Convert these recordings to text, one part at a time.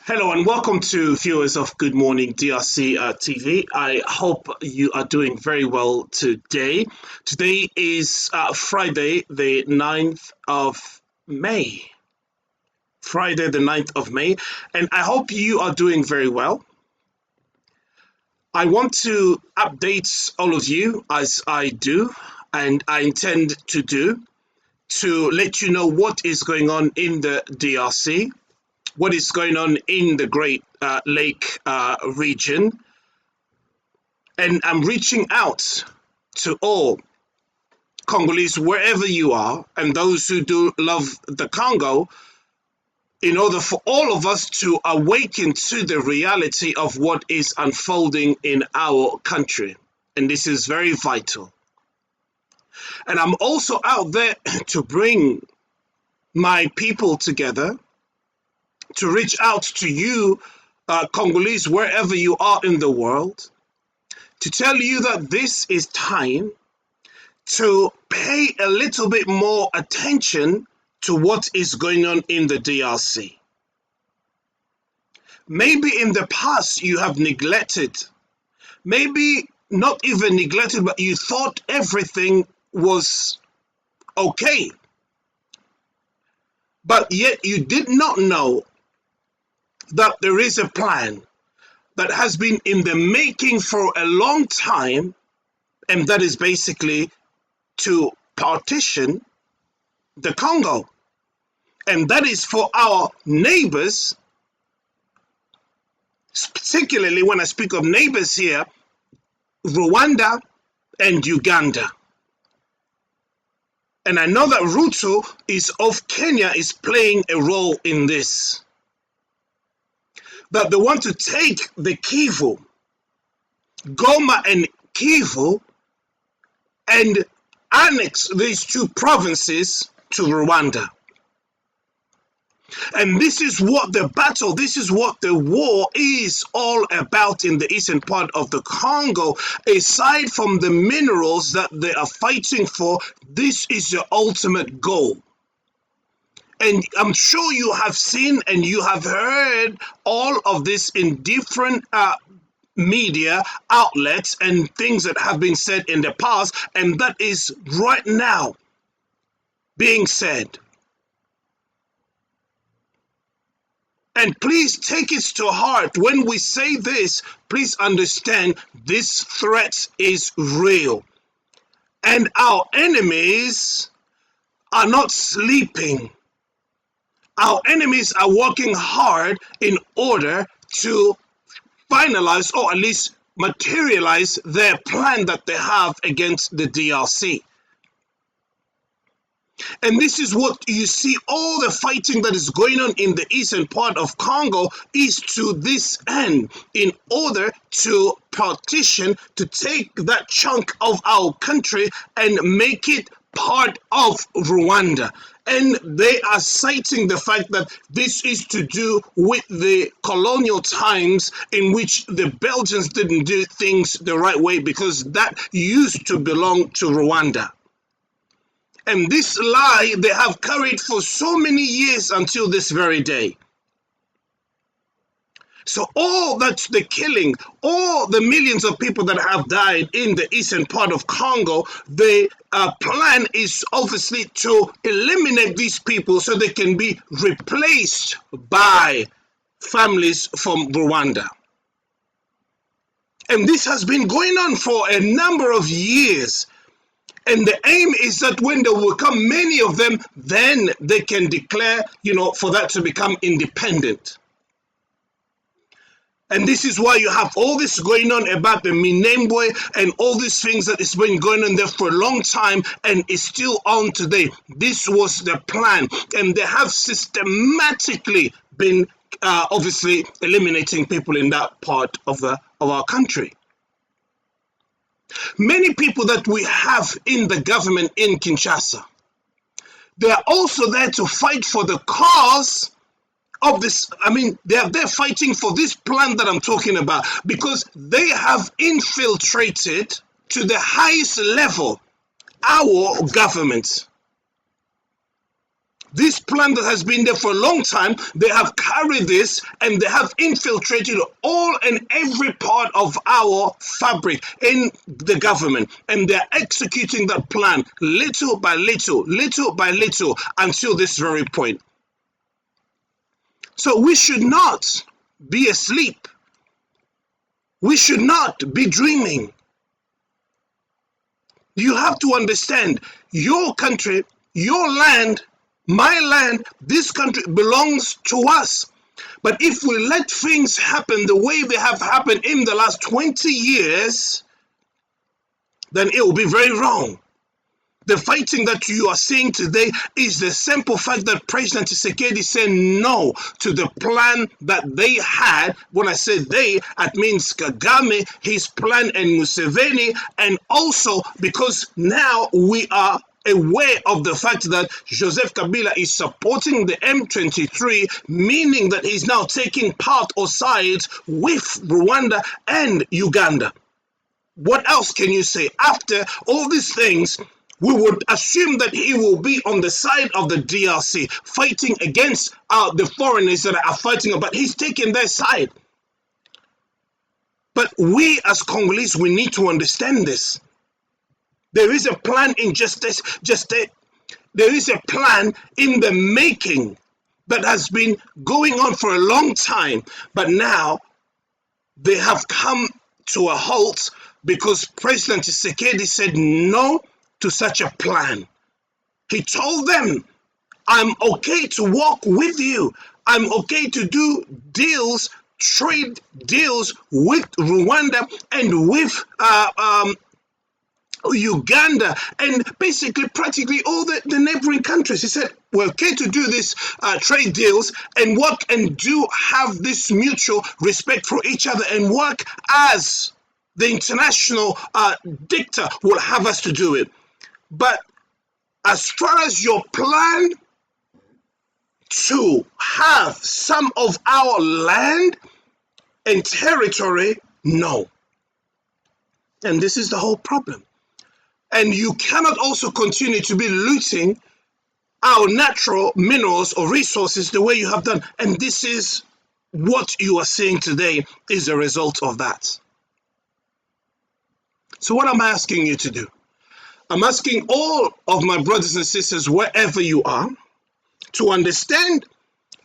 Hello and welcome to viewers of Good Morning DRC TV. I hope you are doing very well today. Today is Friday, the 9th of May. Friday, the 9th of May, and I hope you are doing very well. I want to update all of you as I do, and I intend to do, to let you know what is going on in the DRC, what is going on in the Great Lake region. And I'm reaching out to all Congolese, wherever you are, and those who do love the Congo, in order for all of us to awaken to the reality of what is unfolding in our country. And this is very vital. And I'm also out there to bring my people together, to reach out to you, Congolese, wherever you are in the world, to tell you that this is time to pay a little bit more attention to what is going on in the DRC. Maybe in the past you have neglected, maybe not even neglected, but you thought everything was okay. But yet you did not know that there is a plan that has been in the making for a long time, and that is basically to partition the Congo. And that is for our neighbors, particularly when I speak of neighbors here, Rwanda and Uganda. And I know that Ruto of Kenya is playing a role in this. That they want to take the KIVU, GOMA and KIVU, and annex these two provinces to Rwanda. And this is what the battle, this is what the war is all about in the eastern part of the Congo. Aside from the minerals that they are fighting for, this is the ultimate goal. And I'm sure you have seen and you have heard all of this in different media outlets and things that have been said in the past, and that is right now being said. And please take it to heart. When we say this, please understand this threat is real. And our enemies are not sleeping. Our enemies are working hard in order to finalize or at least materialize their plan that they have against the DRC. And this is what you see, all the fighting that is going on in the eastern part of Congo is to this end, in order to partition, to take that chunk of our country and make it part of Rwanda. And they are citing the fact that this is to do with the colonial times in which the Belgians didn't do things the right way, because that used to belong to Rwanda. And this lie they have carried for so many years until this very day. So all that's the killing, all the millions of people that have died in the eastern part of Congo, the plan is obviously to eliminate these people so they can be replaced by families from Rwanda. And this has been going on for a number of years. And the aim is that when there will come many of them, then they can declare, for that to become independent. And this is why you have all this going on about the Minembwe and all these things that has been going on there for a long time and is still on today. This was the plan, and they have systematically been obviously eliminating people in that part of our country. Many people that we have in the government in Kinshasa, they are also there to fight for the cause of this. They're fighting for this plan that I'm talking about, because they have infiltrated to the highest level our government. This plan that has been there for a long time, they have carried this and they have infiltrated all and every part of our fabric in the government. And they're executing that plan little by little, little by little, until this very point. So we should not be asleep. We should not be dreaming. You have to understand, your country, your land, my land, this country belongs to us. But if we let things happen the way they have happened in the last 20 years, then it will be very wrong. The fighting that you are seeing today is the simple fact that President Tshisekedi said no to the plan that they had. When I say they, it means Kagame, his plan, and Museveni, and also because now we are aware of the fact that Joseph Kabila is supporting the M23, meaning that he's now taking part or sides with Rwanda and Uganda. What else can you say? After all these things, we would assume that he will be on the side of the DRC, fighting against the foreigners that are fighting, but he's taking their side. But we as Congolese, we need to understand this. There is a plan in justice, there is a plan in the making that has been going on for a long time, but now they have come to a halt because President Tshisekedi said no to such a plan. He told them, I'm okay to work with you. I'm okay to do deals, trade deals with Rwanda and with Uganda and basically practically all the neighboring countries. He said, we're okay to do these trade deals and work and do have this mutual respect for each other and work as the international dictator will have us to do it. But as far as your plan to have some of our land and territory, no. And this is the whole problem. And you cannot also continue to be looting our natural minerals or resources the way you have done. And this is what you are seeing today is a result of that. So what am I asking you to do? I'm asking all of my brothers and sisters, wherever you are, to understand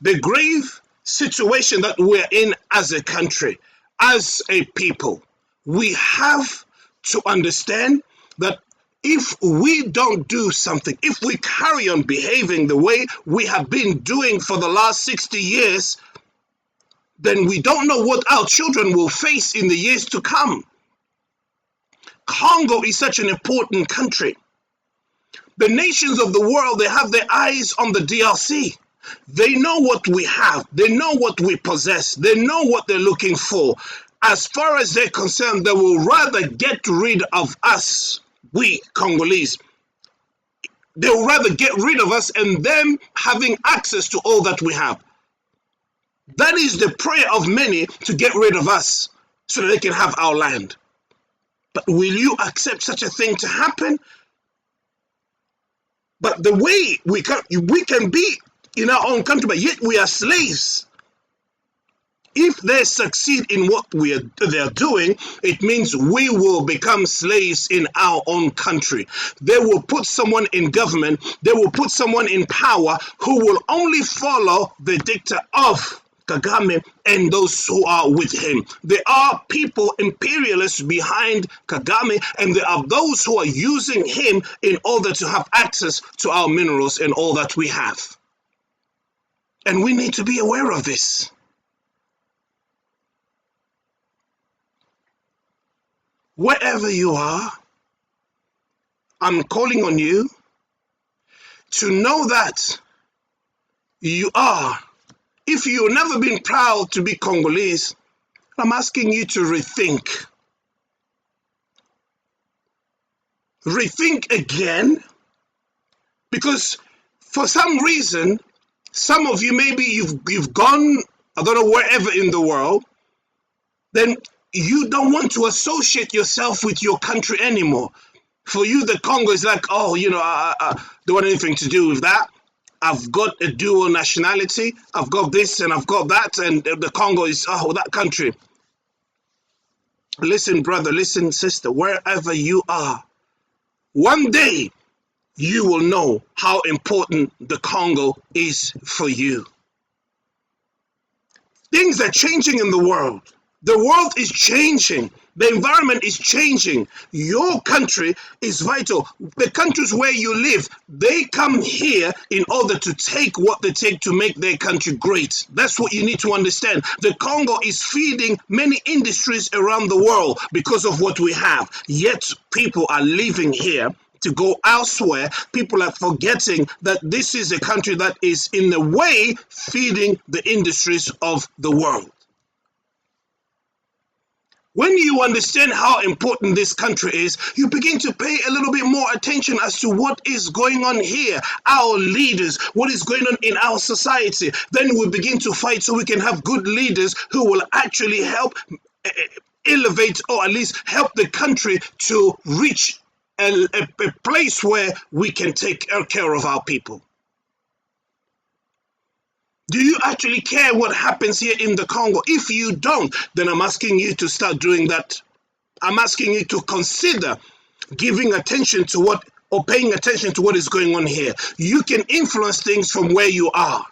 the grave situation that we're in as a country, as a people. We have to understand that if we don't do something, if we carry on behaving the way we have been doing for the last 60 years, then we don't know what our children will face in the years to come. Congo is such an important country. The nations of the world, they have their eyes on the DRC. They know what we have. They know what we possess. They know what they're looking for. As far as they're concerned, they will rather get rid of us, we Congolese. They will rather get rid of us and them having access to all that we have. That is the prayer of many, to get rid of us so that they can have our land. But will you accept such a thing to happen? But the way we can be in our own country, but yet we are slaves. If they succeed in what they are doing, it means we will become slaves in our own country. They will put someone in government, they will put someone in power who will only follow the dictate of Kagame and those who are with him. There are people, imperialists behind Kagame, and there are those who are using him in order to have access to our minerals and all that we have. And we need to be aware of this. Wherever you are, I'm calling on you to know that you are. If you've never been proud to be Congolese, I'm asking you to rethink. Rethink again, because for some reason, some of you, maybe you've gone, I don't know, wherever in the world, then you don't want to associate yourself with your country anymore. For you, the Congo is like, oh, I don't want anything to do with that. I've got a dual nationality, I've got this and I've got that, and the Congo is, oh, that country. Listen, brother, listen, sister, wherever you are, one day you will know how important the Congo is for you. Things are changing in the world. The world is changing. The environment is changing. Your country is vital. The countries where you live, they come here in order to take what they take to make their country great. That's what you need to understand. The Congo is feeding many industries around the world because of what we have. Yet people are living here to go elsewhere. People are forgetting that this is a country that is in a way feeding the industries of the world. When you understand how important this country is, you begin to pay a little bit more attention as to what is going on here, our leaders, what is going on in our society. Then we begin to fight so we can have good leaders who will actually help elevate, or at least help the country to reach a place where we can take care of our people. Do you actually care what happens here in the Congo? If you don't, then I'm asking you to start doing that. I'm asking you to consider giving attention to what, or paying attention to what is going on here. You can influence things from where you are.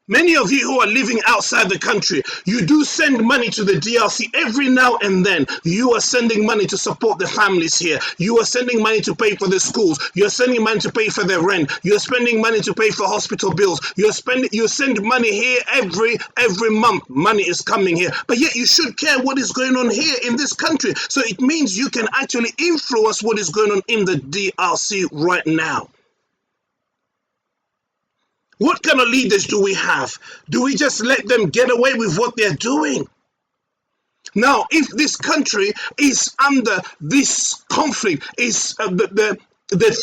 Many of you who are living outside the country, you do send money to the DRC every now and then. You are sending money to support the families here. You are sending money to pay for the schools. You're sending money to pay for their rent. You're spending money to pay for hospital bills. You send money here every month. Money is coming here. But yet you should care what is going on here in this country. So it means you can actually influence what is going on in the DRC right now. What kind of leaders do we have? Do we just let them get away with what they're doing? Now, if this country is under this conflict, is the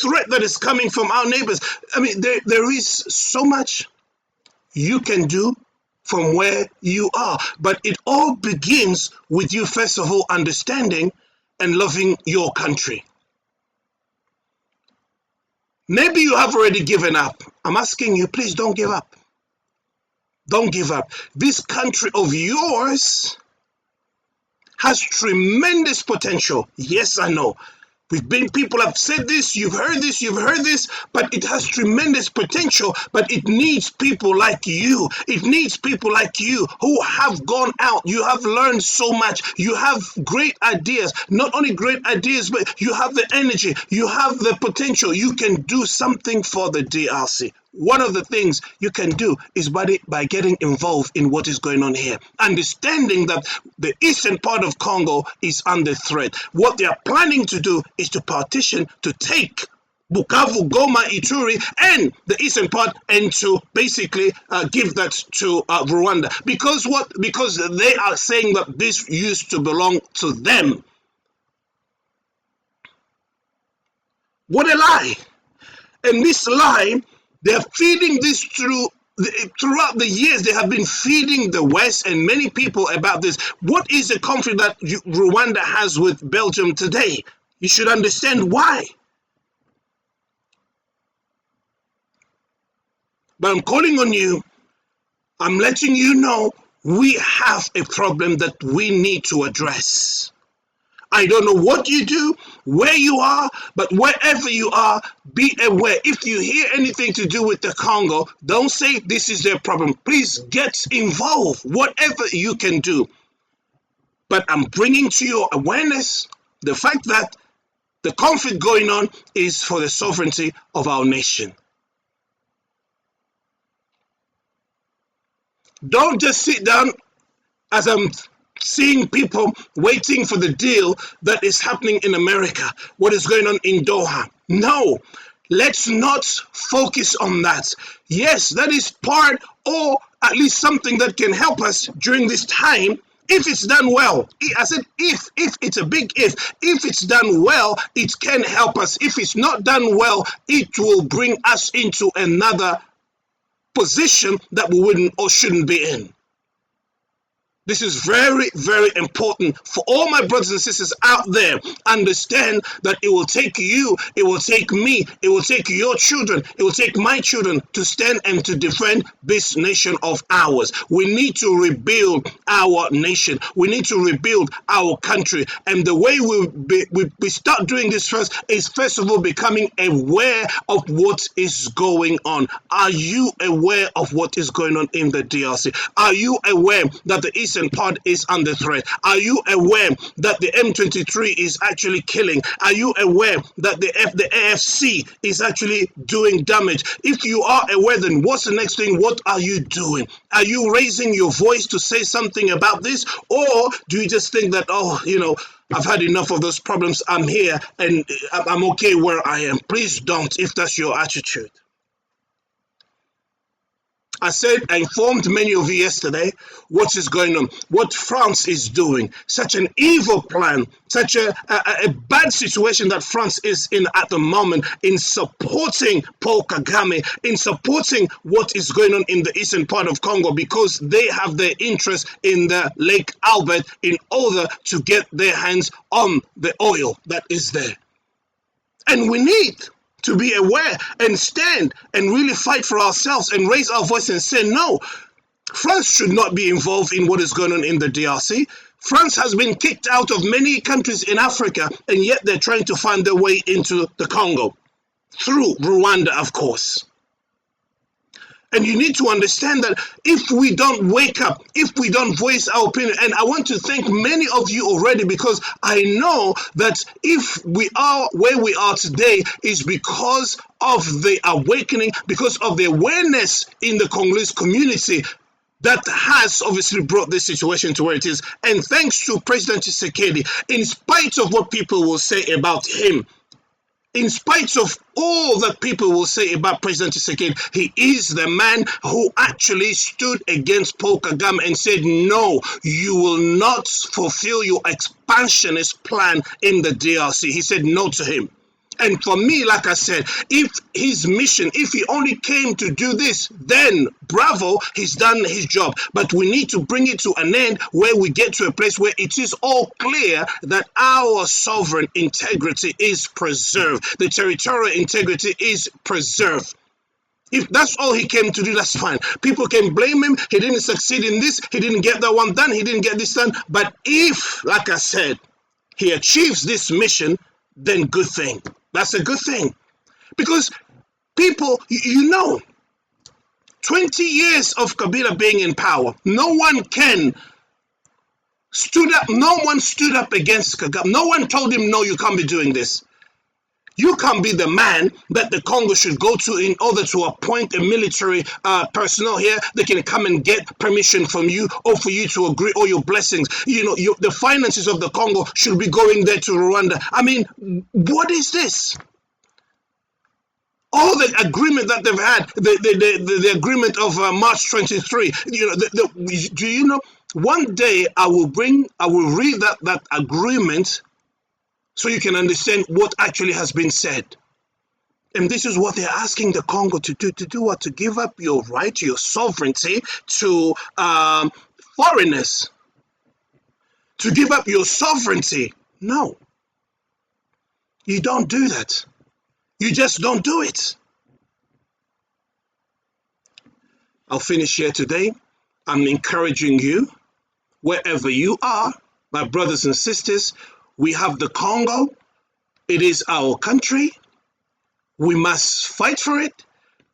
threat that is coming from our neighbors, I mean, there is so much you can do from where you are. But it all begins with you, first of all, understanding and loving your country. Maybe you have already given up. I'm asking you, please don't give up. Don't give up. This country of yours has tremendous potential. Yes, I know. People have said this, you've heard this, but it has tremendous potential, but it needs people like you. It needs people like you who have gone out. You have learned so much. You have great ideas. Not only great ideas, but you have the energy. You have the potential. You can do something for the DRC. One of the things you can do is by getting involved in what is going on here, understanding that the eastern part of Congo is under threat. What they are planning to do is to partition, to take Bukavu, Goma, Ituri, and the eastern part, and to basically give that to Rwanda. Because they are saying that this used to belong to them. What a lie. And this lie, they're feeding this throughout the years. They have been feeding the West and many people about this. What is the conflict that Rwanda has with Belgium today? You should understand why. But I'm calling on you. I'm letting you know we have a problem that we need to address. I don't know what you do, where you are, but wherever you are, be aware. If you hear anything to do with the Congo, don't say this is their problem. Please get involved, whatever you can do. But I'm bringing to your awareness the fact that the conflict going on is for the sovereignty of our nation. Don't just sit down as I'm seeing people waiting for the deal that is happening in America, what is going on in Doha. No, let's not focus on that. Yes, that is part, or at least something that can help us during this time, if it's done well. I said if it's a big if it's done well, it can help us. If it's not done well, it will bring us into another position that we wouldn't or shouldn't be in. This is very, very important for all my brothers and sisters out there. Understand that it will take you, it will take me, it will take your children, it will take my children to stand and to defend this nation of ours. We need to rebuild our nation. We need to rebuild our country. And the way we start doing this first is, first of all, becoming aware of what is going on. Are you aware of what is going on in the DRC? Are you aware that the Eastern part is under threat? Are you aware that the M23 is actually killing? Are you aware that the AFC is actually doing damage? If you are aware, then what's the next thing? What are you doing? Are you raising your voice to say something about this? Or do you just think that, oh, you know, I've had enough of those problems, I'm here and I'm okay where I am? Please don't, if that's your attitude. I said, I informed many of you yesterday what is going on, what France is doing, such an evil plan, such a bad situation that France is in at the moment in supporting Paul Kagame, in supporting what is going on in the eastern part of Congo, because they have their interest in the Lake Albert in order to get their hands on the oil that is there. And we need to be aware and stand and really fight for ourselves and raise our voice and say, no, France should not be involved in what is going on in the DRC. France has been kicked out of many countries in Africa, and yet they're trying to find their way into the Congo through Rwanda, of course. And you need to understand that if we don't wake up, if we don't voice our opinion, and I want to thank many of you already, because I know that if we are where we are today is because of the awakening, because of the awareness in the Congolese community that has obviously brought this situation to where it is. And thanks to President Tshisekedi, in spite of what people will say about him, in spite of all that people will say about President Tshisekedi, he is the man who actually stood against Paul Kagame and said, no, you will not fulfill your expansionist plan in the DRC. He said no to him. And for me, like I said, if his mission, if he only came to do this, then bravo, he's done his job. But we need to bring it to an end where we get to a place where it is all clear that our sovereign integrity is preserved. The territorial integrity is preserved. If that's all he came to do, that's fine. People can blame him. He didn't succeed in this. He didn't get that one done. He didn't get this done. But if, like I said, he achieves this mission, then good thing. That's a good thing. Because people, you know, 20 years of Kabila being in power, no one stood up against Kagame. No one told him, no, you can't be doing this. You can't be the man that the Congo should go to in order to appoint a military personnel here. They can come and get permission from you, or for you to agree, all your blessings. You know, the finances of the Congo should be going there to Rwanda. I mean, what is this? All the agreement that they've had, the agreement of March 23. You know, do you know? One day I will read that agreement, so you can understand what actually has been said. And this is what they're asking the Congo to do. To do what? To give up your right, your sovereignty to foreigners. To give up your sovereignty. No. You don't do that. You just don't do it. I'll finish here today. I'm encouraging you, wherever you are, my brothers and sisters. We have the Congo. It is our country. We must fight for it.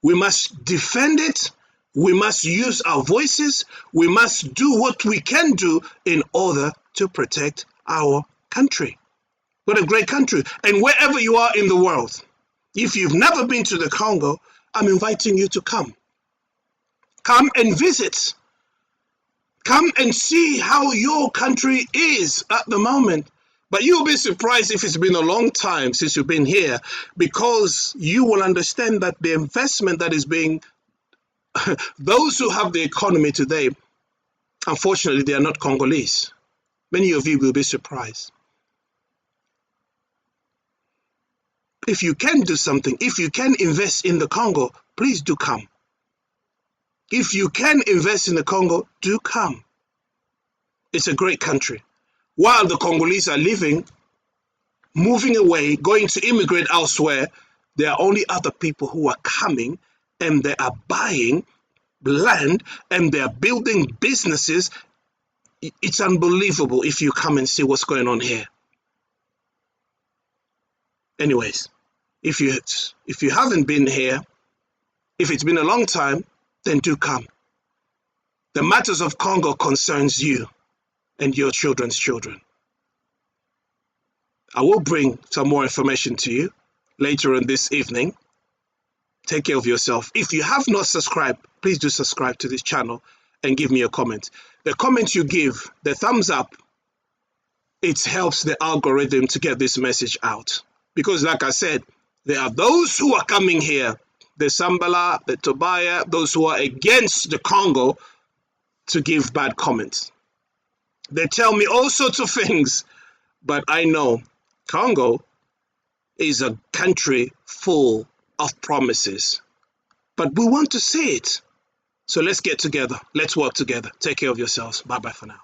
We must defend it. We must use our voices. We must do what we can do in order to protect our country. What a great country. And wherever you are in the world, if you've never been to the Congo, I'm inviting you to come. Come and visit. Come and see how your country is at the moment. But you'll be surprised if it's been a long time since you've been here, because you will understand that the investment that is being, those who have the economy today, unfortunately, they are not Congolese. Many of you will be surprised. If you can do something, if you can invest in the Congo, please do come. If you can invest in the Congo, do come. It's a great country. While the Congolese are living, moving away, going to immigrate elsewhere, there are only other people who are coming and they are buying land and they are building businesses. It's unbelievable if you come and see what's going on here. Anyways, if you haven't been here, if it's been a long time, then do come. The matters of Congo concerns you and your children's children. I will bring some more information to you later on this evening. Take care of yourself. If you have not subscribed, please do subscribe to this channel and give me a comment. The comment you give, the thumbs up, it helps the algorithm to get this message out. Because like I said, there are those who are coming here, the Sambala, the Tobiah, those who are against the Congo, to give bad comments. They tell me all sorts of things, but I know Congo is a country full of promises. But we want to see it. So let's get together. Let's work together. Take care of yourselves. Bye-bye for now.